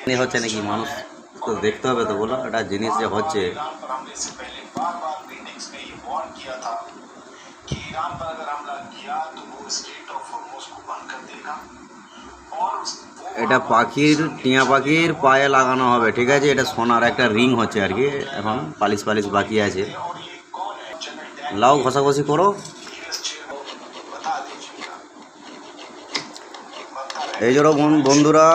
नहीं होते नाकि मानुष तो देखते হবে तो बोलो এটা জিনিস যে হচ্ছে এটা পাখির টিয়া পাখির পায়ে লাগানো হবে, ঠিক আছে। এটা সোনার একটা রিং হচ্ছে আর কি, এখন পালিশ পালিশ বাকি আছে। লাও ঘষাঘষি করো। এই জন্য বন্ধুরা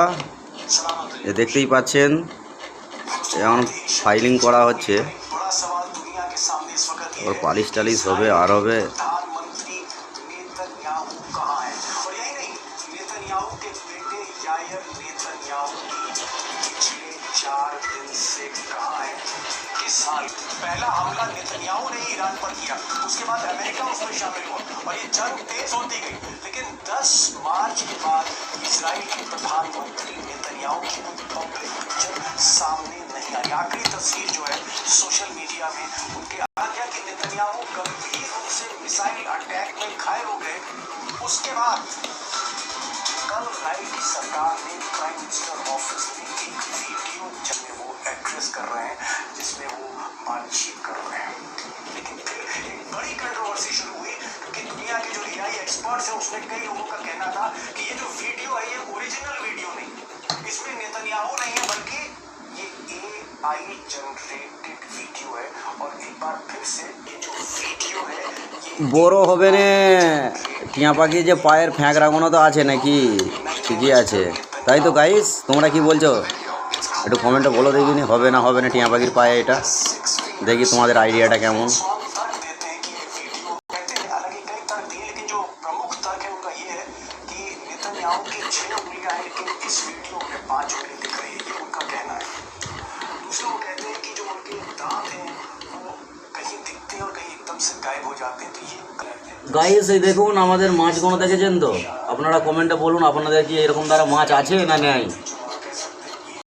এ দেখতেই পাচ্ছেন এখন ফাইলিং করা হচ্ছে, ওর পালিশ টালিশ হবে আর হবে। पहला हमला नेतन्याहू ने ईरान पर किया, उसके बाद अमेरिका उसमें शामिल हुआ और ये जंग तेज होती गई। लेकिन 10 मार्च के बाद इजराइल के प्रधानमंत्री नेतन्याहू की पब्लिक पिक्चर सामने नहीं आई। आखिरी तस्वीर जो है सोशल मीडिया में उनके आ गया कि नेतन्याहू गंभीर रूप से मिसाइल अटैक में घायल हो गए। उसके बाद कल राइट सरकार ने प्राइम मिनिस्टर ऑफिस में एक वीडियो जिसमें वो एड्रेस कर रहे हैं, जिसमें वो बातचीत कर रहे हैं। लेकिन फिर एक बड़ी कंट्रोवर्सी शुरू हुई क्योंकि दुनिया के जो एआई एक्सपर्ट्स हैं उसमें कई लोगों का कहना था कि ये जो वीडियो है ये ओरिजिनल वीडियो नहीं, इसमें नेतन्याहू नहीं है बल्कि ये एआई जनरेटेड वीडियो है। और एक बार फिर से ये जो वीडियो है বড় হবে না টিয়া পাখি যে পায়ের ফ্যাঁকড়াগুলো তো আছে নাকি? ঠিকই আছে, তাই তো গাইস, তোমরা কি বলছো একটু কমেন্টে বলো দেখিনি, হবে না টিয়া পাখির পায়ে এটা? দেখি তোমাদের আইডিয়াটা কেমন। গাইস এই দেখুন আমাদের মাছগুলো দেখেছেন তো? আপনারা কমেন্টে বলুন আপনাদের কি এরকম দ্বারা মাছ আছে না নেই।